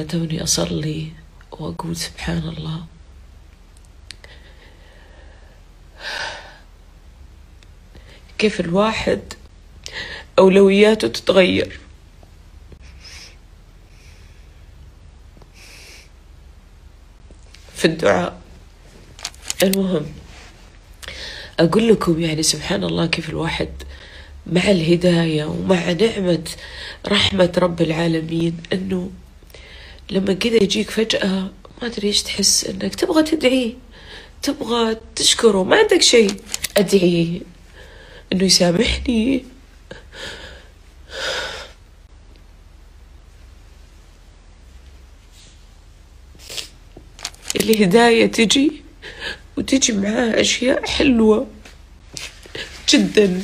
توني أصلي وأقول سبحان الله، كيف الواحد أولوياته تتغير. في الدعاء. المهم أقول لكم يعني سبحان الله كيف الواحد مع الهداية ومع نعمة رحمة رب العالمين أنه لما كذا يجيك فجأة ما أدري إيش تحس، أنك تبغى تدعي، تبغى تشكره، ما عندك شيء، أدعي أنه يسامحني، الهداية تجي وتجي معاها أشياء حلوة جدا.